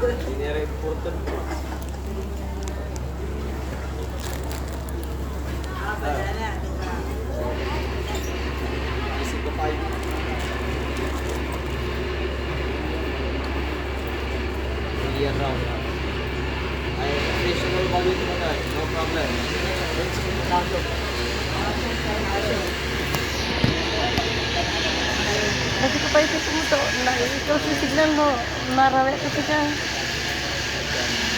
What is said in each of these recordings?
Important po. Isip ko tayo. Million round. Ay, additional value to na. No problem. Let's see the count of. Kasi ko pa ito sumuto. Ikaw sa signal mo. Narawi kasi ka.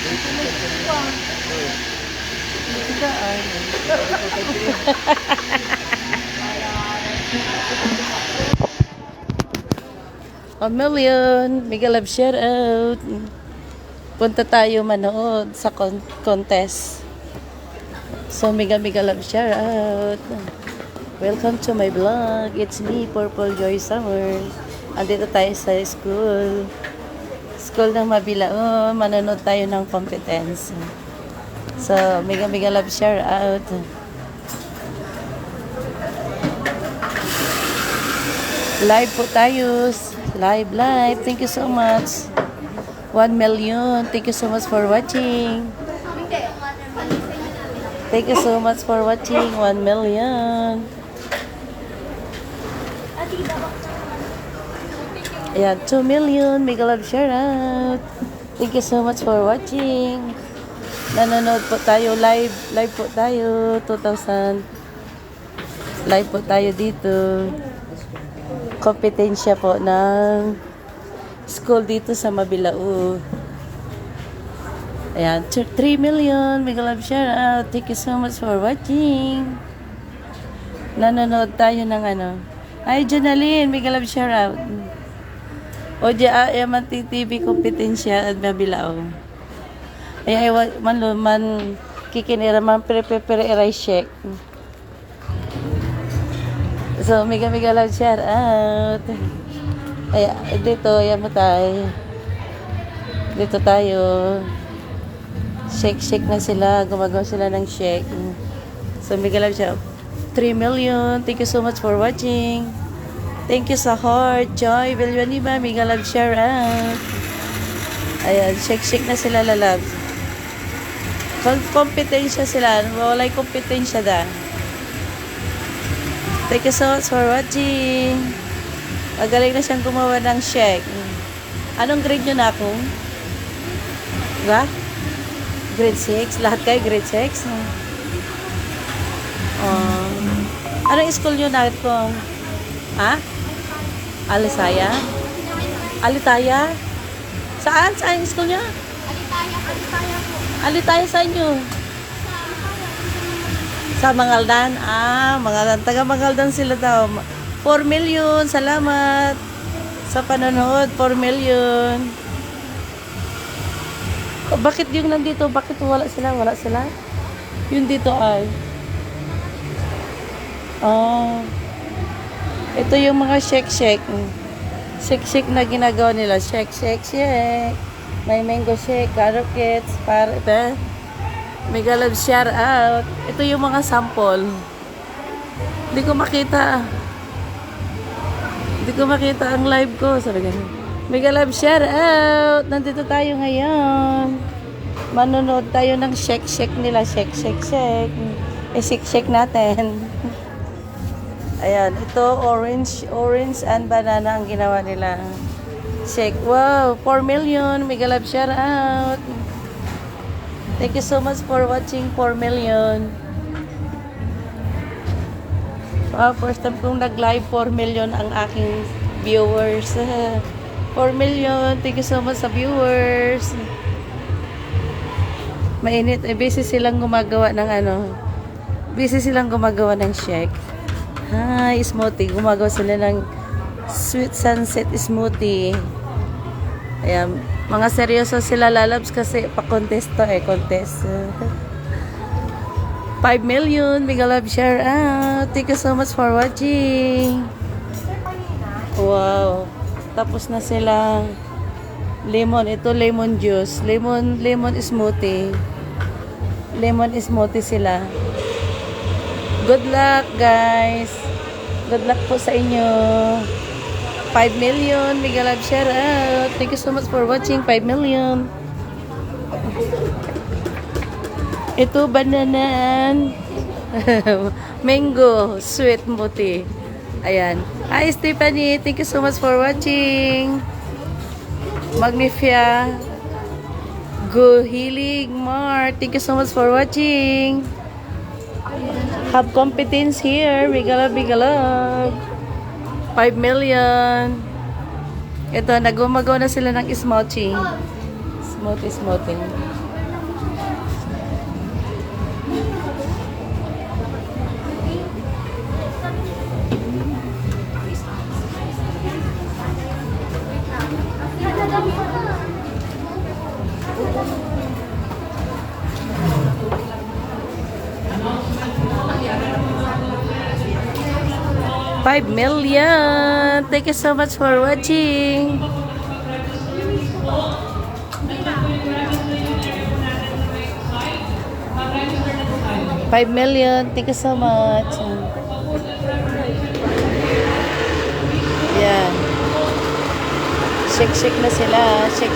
Hindi ay. 1 million. Mega love shout out. Punta tayo manood sa contest. So mega love shout out. Welcome to my vlog. It's me, Purple Joy Summer. Andito tayo sa school. School ng Mabilaon. Manonood tayo ng competence. So, mega love shout out. Live po tayo. Live. Thank you so much. 1 million. Thank you so much for watching. Thank you so much for watching. 1 million. Ayan, 2 million. Mega love shout out. Thank you so much for watching. Nanonood po tayo. Live po tayo. 2,000. Live po tayo dito. Kompetensya po ng school dito sa Mabilao. Ayan, 3 million. Mega love shout out. Thank you so much for watching. Nanonood tayo ng ano. Ay, Jonaline, mega love shout out. O diya, man TV kompetensya at Mabilao. Ay, man kikinira man prepare rice shake. So, mega love shout out. Ay, dito, yan mo tayo. Dito tayo. Shake na sila. Gumagawa sila ng shake. So, mega love shout out. 3 million. Thank you so much for watching. Thank you sa heart. Joy, Villanueva, mega love shout out. Ayan, shake na sila lalabs. Kompetensya sila. Walay kompetensya da. Thank you so much for watching. Magaling na siyang gumawa ng shake. Anong grade nyo na ako? Diba? Grade 6? Lahat kayo grade 6? Anong school nyo na ito? Ha? Alisaya? Alitaya? Saan? Saan yung school nyo? Alitaya po. Alitaya sa inyo? Sa Mangaldan? Mangaldan. Taga Mangaldan sila daw. 4 million. Salamat sa panonood. 4 million. Bakit yung nandito? Bakit wala sila? Wala sila? Yung dito ay. Ito yung mga shake. Shake na ginagawa nila. Shake. May mango shake, carrot cakes, mega love shout out. Ito yung mga sample. Hindi ko makita ang live ko. Sabi ganun. Mega love shout out. Nandito tayo ngayon. Manonood tayo ng shake nila. Shake. Shake natin. Ayan. Ito, orange and banana ang ginawa nila. Shake. Wow. 4 million. Mega love shout out. Thank you so much for watching. 4 million. First time kong nag-live. 4 million ang aking viewers. 4 million. Thank you so much sa viewers. Mainit. Busy silang gumagawa ng shake. Hi, smoothie. Gumagawa sila ng sweet sunset smoothie. Ayan. Mga seryoso sila lalabs kasi pa-contest to contest. 5 million. Mega love share out. Thank you so much for watching. Wow. Tapos na sila. Lemon. Ito lemon juice. Lemon smoothie. Lemon smoothie sila. Good luck, guys. Good luck po sa inyo. 5 million. Mega love shout out. Thank you so much for watching. 5 million. Ito, bananan. Mango. Sweet muti. Ayan. Hi, Stephanie. Thank you so much for watching. Magnifia. Go Hilig Mar. Thank you so much for watching. Have competence here. Bigala, bigala. 5 million. Ito, nagumagaw na sila ng smoothie. Smoothie. $5 million. Thank you so much for watching. $5 million. Thank you so much. Yeah. Shake na sila. Shake.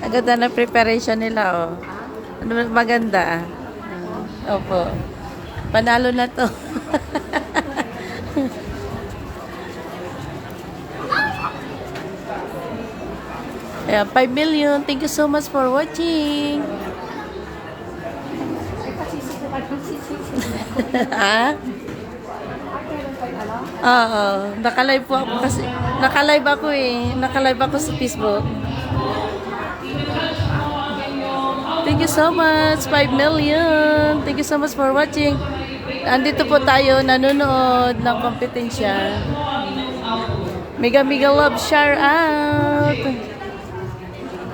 Ang ganda ng preparation nila, oh. Ano, maganda, ah. Opo. Panalo na to. Ayan, 5 million. Thank you so much for watching. Ha? Oo. Naka-live po ako kasi. Naka-live ako eh. Naka-live ako sa Facebook. Thank you so much. 5 million. Thank you so much for watching. Andito po tayo nanonood ng kompetensya. Mega love shout out.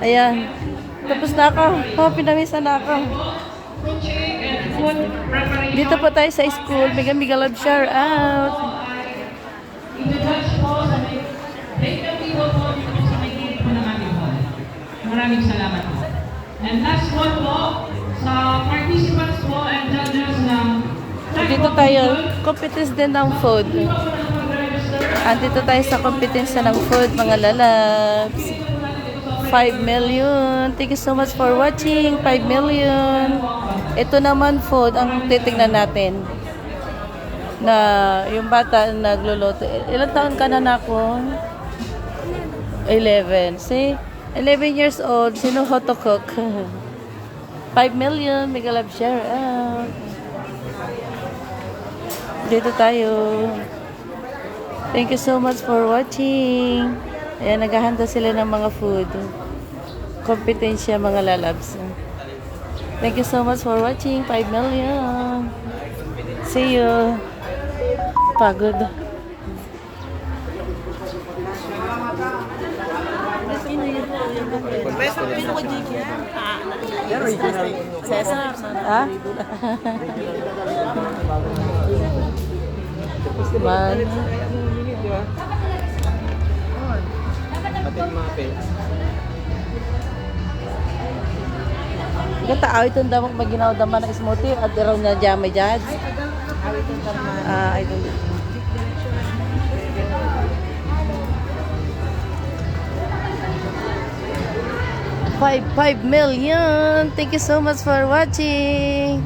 Ayan. Tapos na ako. Pinamisa na ako. Dito po tayo sa school. Mega love shout out. Maraming salamat po. And last one po, sa participants po and judges ng Dito tayo, competence din ng food. Andito tayo sa competence ng food, mga lalabs. 5 million. Thank you so much for watching. 5 million. Ito naman food, ang titingnan natin. Na yung bata nagluluto. Ilang taon ka na ako? 11. See? 11 years old. Sino how to cook? 5 million. Mega love share out. Dito tayo. Thank you so much for watching. Ayan, naghahanda sila ng mga food. Kompetensya, mga lalabs. Thank you so much for watching. 5 million. See you. Pagod. Cesar. Ha? Man. Pati yung mga pets. Kata awiton daw maginaw daman ng smoothie at iraw niya jam judge. I don't know. $5 million. Thank you so much for watching.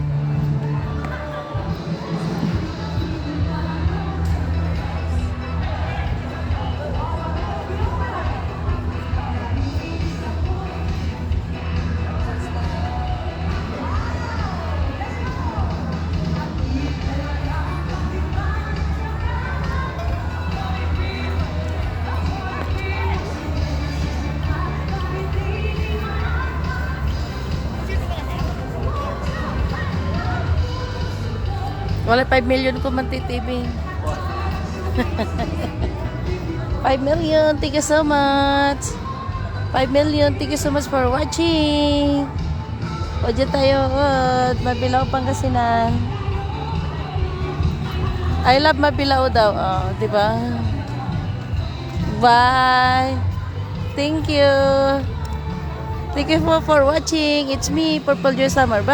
Wala 5 million ko man TV. 5 million, thank you so much. 5 million, thank you so much for watching. O dyan tayo, Mabilao, Pangasinan. I love Mabilao daw. Oh, di ba? Bye. Thank you. Thank you for watching. It's me, Purple Joy Summer. Bye.